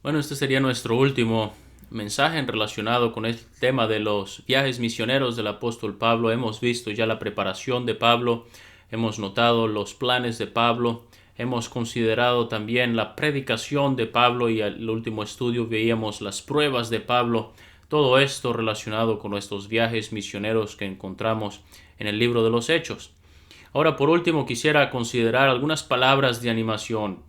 Bueno, este sería nuestro último mensaje relacionado con el tema de los viajes misioneros del apóstol Pablo. Hemos visto ya la preparación de Pablo, hemos notado los planes de Pablo, hemos considerado también la predicación de Pablo y en el último estudio veíamos las pruebas de Pablo. Todo esto relacionado con nuestros viajes misioneros que encontramos en el libro de los Hechos. Ahora, por último, quisiera considerar algunas palabras de animación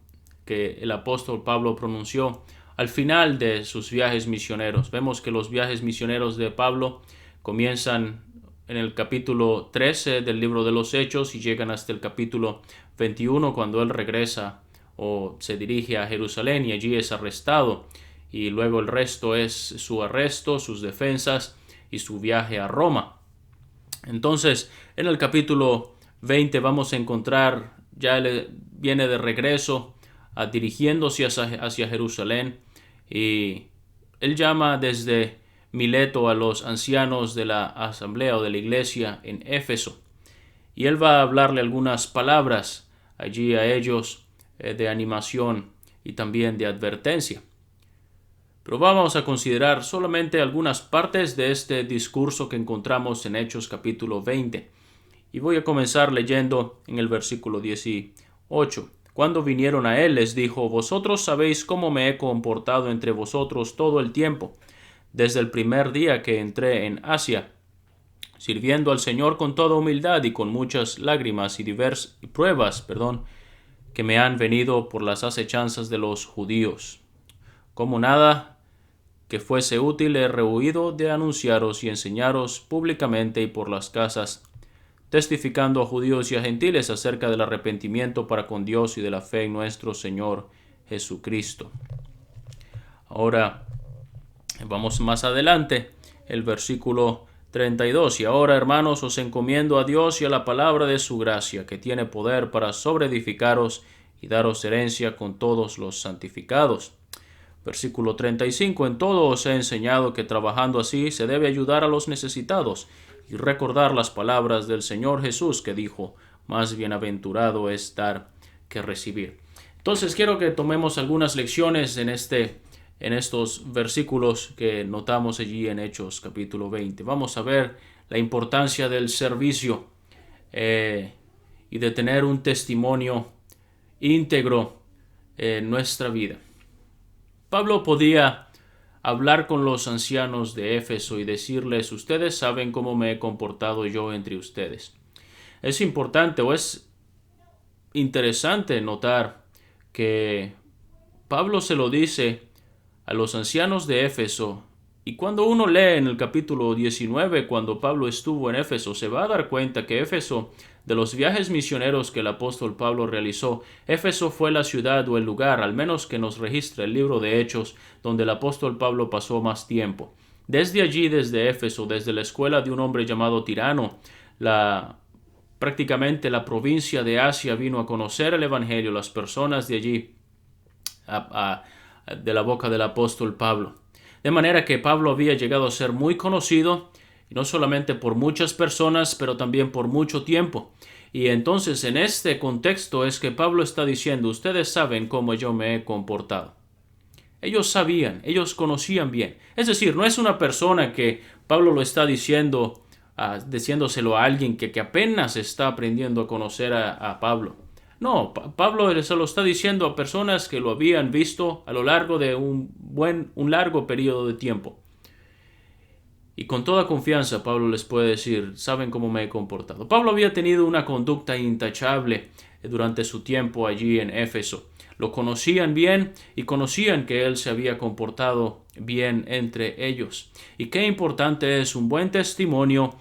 que el apóstol Pablo pronunció al final de sus viajes misioneros. Vemos que los viajes misioneros de Pablo comienzan en el capítulo 13 del libro de los Hechos y llegan hasta el capítulo 21 cuando él regresa o se dirige a Jerusalén y allí es arrestado. Y luego el resto es su arresto, sus defensas y su viaje a Roma. Entonces, en el capítulo 20 vamos a encontrar, ya él viene de regreso, dirigiéndose hacia Jerusalén, y él llama desde Mileto a los ancianos de la asamblea o de la iglesia en Éfeso, y él va a hablarle algunas palabras allí a ellos de animación y también de advertencia. Pero vamos a considerar solamente algunas partes de este discurso que encontramos en Hechos capítulo 20. Y voy a comenzar leyendo en el versículo 18. Cuando vinieron a él, les dijo: Vosotros sabéis cómo me he comportado entre vosotros todo el tiempo, desde el primer día que entré en Asia, sirviendo al Señor con toda humildad y con muchas lágrimas y diversas pruebas, que me han venido por las acechanzas de los judíos. Como nada que fuese útil he rehuido de anunciaros y enseñaros públicamente y por las casas, testificando a judíos y a gentiles acerca del arrepentimiento para con Dios y de la fe en nuestro Señor Jesucristo. Ahora vamos más adelante, el versículo 32. Y ahora, hermanos, os encomiendo a Dios y a la palabra de su gracia, que tiene poder para sobreedificaros y daros herencia con todos los santificados. Versículo 35. En todo os he enseñado que trabajando así se debe ayudar a los necesitados y recordar las palabras del Señor Jesús, que dijo: más bienaventurado es dar que recibir. Entonces quiero que tomemos algunas lecciones en estos versículos que notamos allí en Hechos capítulo 20. Vamos a ver la importancia del servicio y de tener un testimonio íntegro en nuestra vida. Pablo podía hablar con los ancianos de Éfeso y decirles: ustedes saben cómo me he comportado yo entre ustedes. Es importante o es interesante notar que Pablo se lo dice a los ancianos de Éfeso, y cuando uno lee en el capítulo 19, cuando Pablo estuvo en Éfeso, se va a dar cuenta que Éfeso, de los viajes misioneros que el apóstol Pablo realizó, Éfeso fue la ciudad o el lugar, al menos que nos registra el libro de Hechos, donde el apóstol Pablo pasó más tiempo. Desde allí, desde Éfeso, desde la escuela de un hombre llamado Tirano, prácticamente la provincia de Asia vino a conocer el evangelio, las personas de allí, de la boca del apóstol Pablo. De manera que Pablo había llegado a ser muy conocido, y no solamente por muchas personas, pero también por mucho tiempo. Y entonces en este contexto es que Pablo está diciendo: ustedes saben cómo yo me he comportado. Ellos sabían, ellos conocían bien. Es decir, no es una persona que Pablo lo está diciéndoselo a alguien que apenas está aprendiendo a conocer a Pablo. No, Pablo se lo está diciendo a personas que lo habían visto a lo largo de un largo periodo de tiempo. Y con toda confianza Pablo les puede decir: saben cómo me he comportado. Pablo había tenido una conducta intachable durante su tiempo allí en Éfeso. Lo conocían bien y conocían que él se había comportado bien entre ellos. Y qué importante es un buen testimonio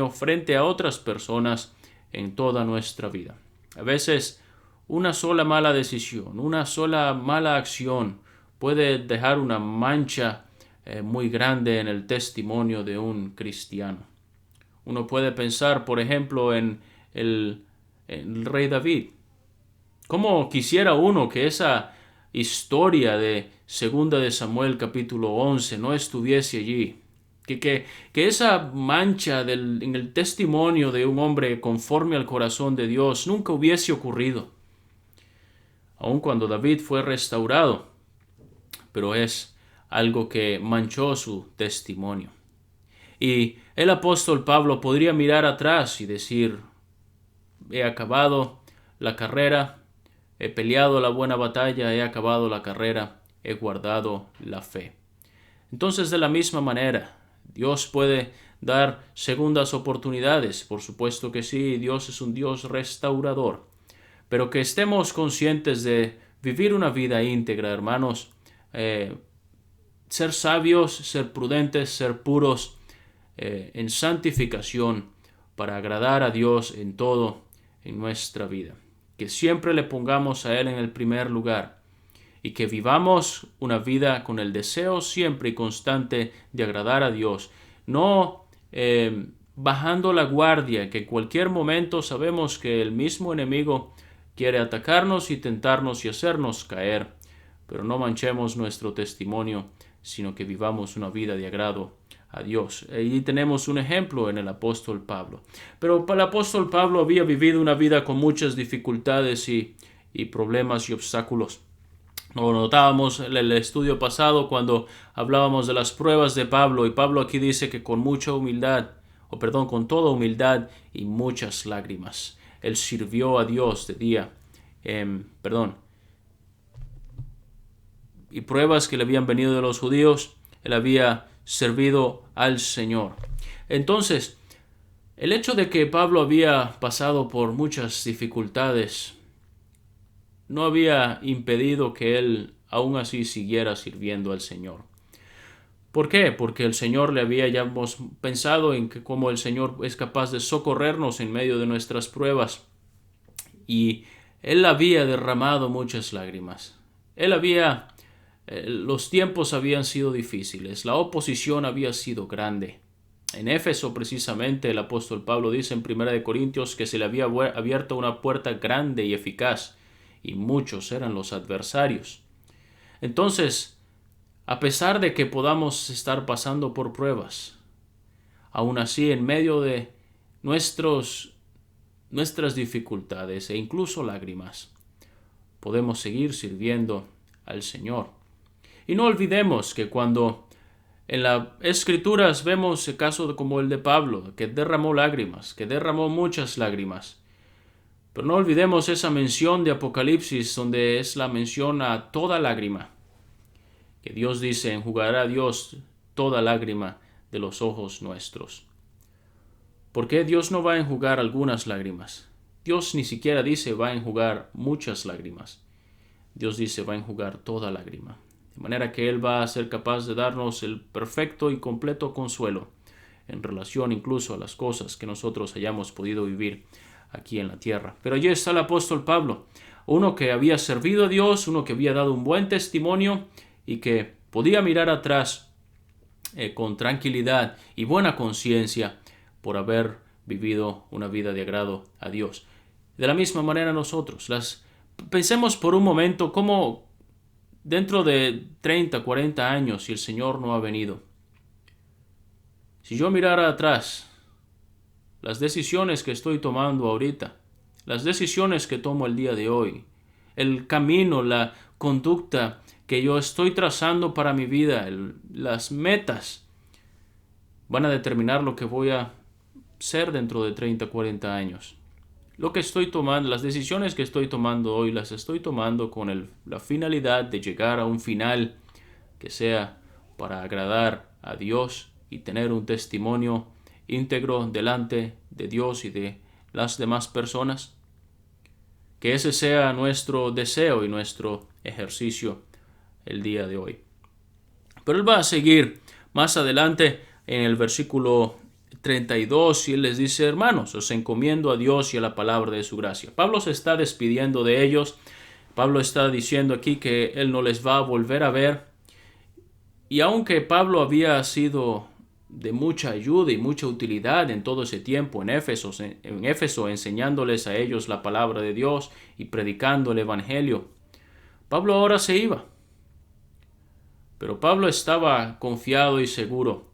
frente a otras personas en toda nuestra vida. A veces una sola mala decisión, una sola mala acción puede dejar una mancha muy grande en el testimonio de un cristiano. Uno puede pensar, por ejemplo, en el rey David. ¿Cómo quisiera uno que esa historia de 2 de Samuel capítulo 11 no estuviese allí? Que esa mancha en el testimonio de un hombre conforme al corazón de Dios nunca hubiese ocurrido. Aun cuando David fue restaurado, pero es algo que manchó su testimonio. Y el apóstol Pablo podría mirar atrás y decir: he acabado la carrera, he peleado la buena batalla, he acabado la carrera, he guardado la fe. Entonces, de la misma manera, Dios puede dar segundas oportunidades. Por supuesto que sí, Dios es un Dios restaurador. Pero que estemos conscientes de vivir una vida íntegra, hermanos. Ser sabios, ser prudentes, ser puros en santificación para agradar a Dios en todo en nuestra vida. Que siempre le pongamos a Él en el primer lugar y que vivamos una vida con el deseo siempre y constante de agradar a Dios, no bajando la guardia, que en cualquier momento sabemos que el mismo enemigo quiere atacarnos y tentarnos y hacernos caer, pero no manchemos nuestro testimonio, sino que vivamos una vida de agrado a Dios. Ahí tenemos un ejemplo en el apóstol Pablo. Pero el apóstol Pablo había vivido una vida con muchas dificultades y problemas y obstáculos. Lo notábamos en el estudio pasado cuando hablábamos de las pruebas de Pablo, y Pablo aquí dice que con mucha humildad, con toda humildad y muchas lágrimas, él sirvió a Dios de día, y pruebas que le habían venido de los judíos, él había servido al Señor. Entonces, el hecho de que Pablo había pasado por muchas dificultades no había impedido que él aún así siguiera sirviendo al Señor. ¿Por qué? Porque el Señor ya hemos pensado en que cómo el Señor es capaz de socorrernos en medio de nuestras pruebas. Y él había derramado muchas lágrimas. Los tiempos habían sido difíciles, la oposición había sido grande. En Éfeso, precisamente, el apóstol Pablo dice en 1 Corintios que se le había abierto una puerta grande y eficaz, y muchos eran los adversarios. Entonces, a pesar de que podamos estar pasando por pruebas, aún así, en medio de nuestras dificultades e incluso lágrimas, podemos seguir sirviendo al Señor. Y no olvidemos que cuando en las Escrituras vemos el caso como el de Pablo, que derramó lágrimas, que derramó muchas lágrimas, pero no olvidemos esa mención de Apocalipsis, donde es la mención a toda lágrima, que Dios dice: enjugará Dios toda lágrima de los ojos nuestros. ¿Por qué Dios no va a enjugar algunas lágrimas? Dios ni siquiera dice va a enjugar muchas lágrimas. Dios dice va a enjugar toda lágrima. De manera que Él va a ser capaz de darnos el perfecto y completo consuelo en relación incluso a las cosas que nosotros hayamos podido vivir aquí en la tierra. Pero allí está el apóstol Pablo, uno que había servido a Dios, uno que había dado un buen testimonio y que podía mirar atrás con tranquilidad y buena conciencia por haber vivido una vida de agrado a Dios. De la misma manera nosotros, pensemos por un momento cómo dentro de 30, 40 años, si el Señor no ha venido, si yo mirara atrás, las decisiones que estoy tomando ahorita, las decisiones que tomo el día de hoy, el camino, la conducta que yo estoy trazando para mi vida, las metas, van a determinar lo que voy a ser dentro de 30, 40 años. Lo que estoy tomando, las decisiones que estoy tomando hoy, las estoy tomando con la finalidad de llegar a un final que sea para agradar a Dios y tener un testimonio íntegro delante de Dios y de las demás personas. Que ese sea nuestro deseo y nuestro ejercicio el día de hoy. Pero él va a seguir más adelante en el versículo 32 y él les dice: hermanos, os encomiendo a Dios y a la palabra de su gracia. Pablo se está despidiendo de ellos. Pablo está diciendo aquí que él no les va a volver a ver. Y aunque Pablo había sido de mucha ayuda y mucha utilidad en todo ese tiempo en Éfeso, enseñándoles a ellos la palabra de Dios y predicando el evangelio, Pablo ahora se iba. Pero Pablo estaba confiado y seguro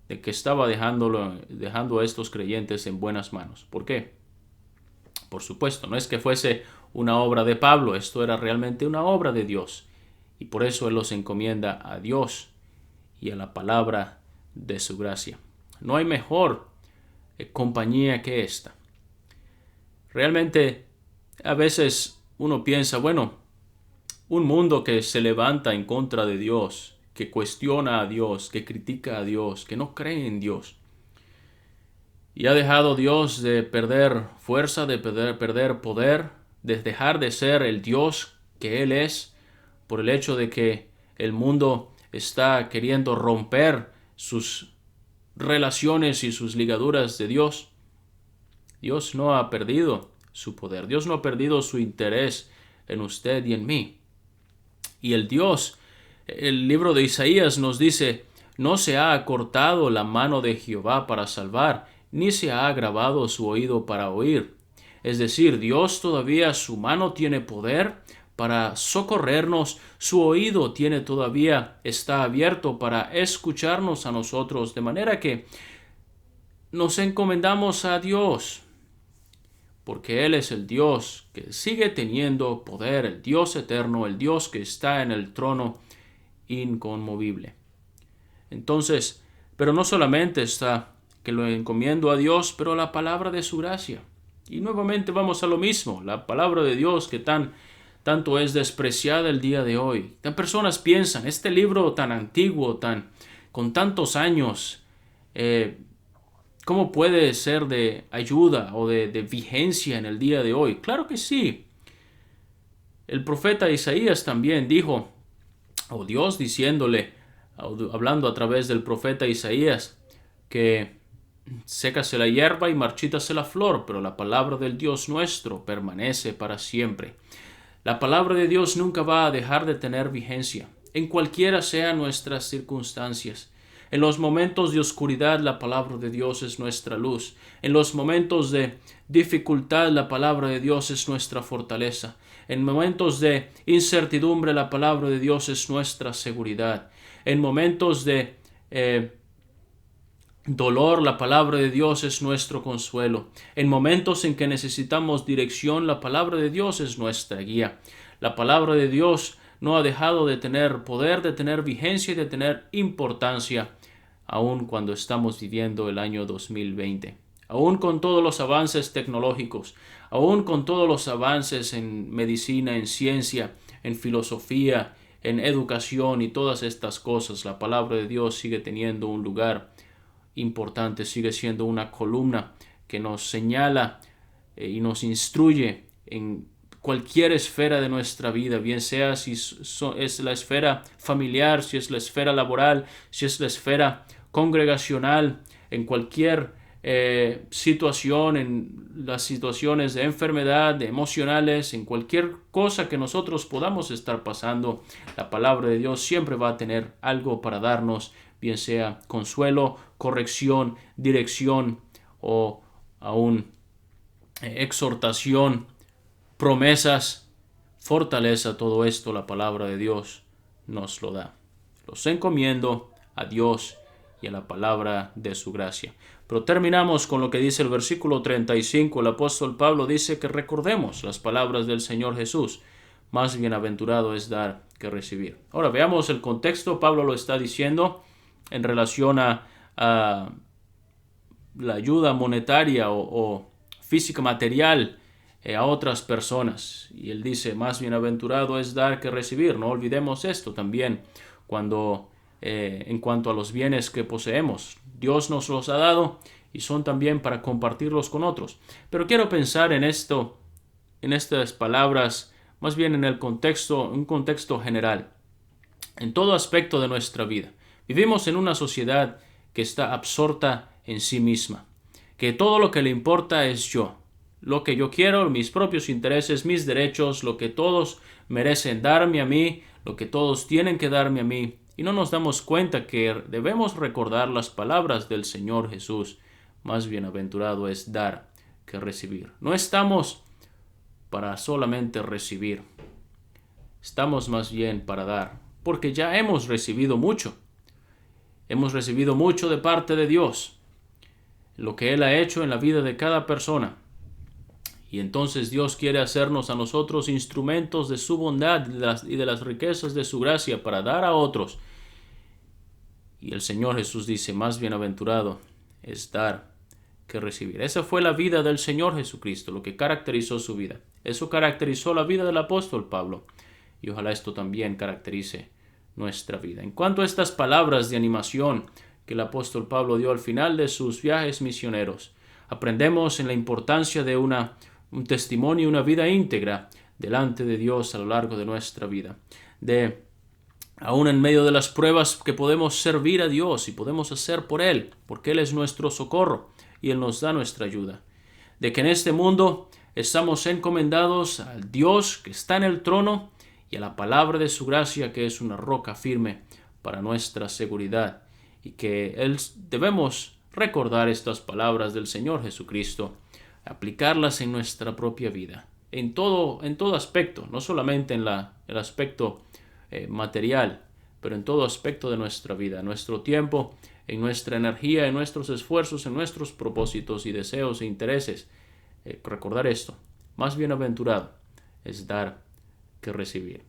de que estaba dejando a estos creyentes en buenas manos. ¿Por qué? Por supuesto, no es que fuese una obra de Pablo, esto era realmente una obra de Dios. Y por eso Él los encomienda a Dios y a la palabra de su gracia. No hay mejor compañía que esta. Realmente a veces uno piensa, bueno, un mundo que se levanta en contra de Dios, que cuestiona a Dios, que critica a Dios, que no cree en Dios, y ha dejado Dios de perder fuerza, de perder poder, de dejar de ser el Dios que Él es, por el hecho de que el mundo está queriendo romper sus relaciones y sus ligaduras de Dios. Dios no ha perdido su poder. Dios no ha perdido su interés en usted y en mí. Y el libro de Isaías nos dice, no se ha acortado la mano de Jehová para salvar, ni se ha agravado su oído para oír. Es decir, Dios todavía, su mano tiene poder para socorrernos, su oído está abierto para escucharnos a nosotros, de manera que nos encomendamos a Dios, porque Él es el Dios que sigue teniendo poder, el Dios eterno, el Dios que está en el trono inconmovible. Entonces, pero no solamente está que lo encomiendo a Dios, pero a la palabra de su gracia. Y nuevamente vamos a lo mismo, la palabra de Dios que tanto es despreciada el día de hoy. Tan personas piensan, este libro tan antiguo, con tantos años, ¿cómo puede ser de ayuda o de vigencia en el día de hoy? Claro que sí. El profeta Isaías también dijo, o Dios diciéndole, hablando a través del profeta Isaías, que sécase la hierba y marchítase la flor, pero la palabra del Dios nuestro permanece para siempre. La palabra de Dios nunca va a dejar de tener vigencia, en cualquiera sean nuestras circunstancias. En los momentos de oscuridad, la palabra de Dios es nuestra luz. En los momentos de dificultad, la palabra de Dios es nuestra fortaleza. En momentos de incertidumbre, la palabra de Dios es nuestra seguridad. En momentos de dolor, la palabra de Dios es nuestro consuelo. En momentos en que necesitamos dirección, la palabra de Dios es nuestra guía. La palabra de Dios no ha dejado de tener poder, de tener vigencia y de tener importancia, aun cuando estamos viviendo el año 2020. Aún con todos los avances tecnológicos, aún con todos los avances en medicina, en ciencia, en filosofía, en educación y todas estas cosas, la palabra de Dios sigue teniendo un lugar importante, sigue siendo una columna que nos señala y nos instruye en cualquier esfera de nuestra vida, bien sea si es la esfera familiar, si es la esfera laboral, si es la esfera congregacional, en cualquier situación, en las situaciones de enfermedad, de emocionales, en cualquier cosa que nosotros podamos estar pasando, la palabra de Dios siempre va a tener algo para darnos, bien sea consuelo, corrección, dirección o aún exhortación, promesas, fortaleza. Todo esto la palabra de Dios nos lo da. Los encomiendo a Dios y a la palabra de su gracia. Pero terminamos con lo que dice el versículo 35. El apóstol Pablo dice que recordemos las palabras del Señor Jesús. Más bienaventurado es dar que recibir. Ahora veamos el contexto. Pablo lo está diciendo en relación a la ayuda monetaria o física material a otras personas. Y él dice, más bienaventurado es dar que recibir. No olvidemos esto también en cuanto a los bienes que poseemos. Dios nos los ha dado y son también para compartirlos con otros. Pero quiero pensar en estas palabras, más bien en un contexto general, en todo aspecto de nuestra vida. Vivimos en una sociedad que está absorta en sí misma, que todo lo que le importa es yo, lo que yo quiero, mis propios intereses, mis derechos, lo que todos merecen darme a mí, lo que todos tienen que darme a mí, y no nos damos cuenta que debemos recordar las palabras del Señor Jesús. Más bienaventurado es dar que recibir. No estamos para solamente recibir, estamos más bien para dar, porque ya hemos recibido mucho. Hemos recibido mucho de parte de Dios, lo que Él ha hecho en la vida de cada persona. Y entonces Dios quiere hacernos a nosotros instrumentos de su bondad y de las riquezas de su gracia para dar a otros. Y el Señor Jesús dice, más bienaventurado es dar que recibir. Esa fue la vida del Señor Jesucristo, lo que caracterizó su vida. Eso caracterizó la vida del apóstol Pablo. Y ojalá esto también caracterice nuestra vida. En cuanto a estas palabras de animación que el apóstol Pablo dio al final de sus viajes misioneros, aprendemos en la importancia de un testimonio y una vida íntegra delante de Dios a lo largo de nuestra vida. Aún en medio de las pruebas que podemos servir a Dios y podemos hacer por Él, porque Él es nuestro socorro y Él nos da nuestra ayuda. De que en este mundo estamos encomendados al Dios que está en el trono y a la palabra de su gracia, que es una roca firme para nuestra seguridad, y que debemos recordar estas palabras del Señor Jesucristo, aplicarlas en nuestra propia vida, en todo aspecto, no solamente en el aspecto material, pero en todo aspecto de nuestra vida, en nuestro tiempo, en nuestra energía, en nuestros esfuerzos, en nuestros propósitos y deseos e intereses. Recordar esto, más bienaventurado es dar que recibir.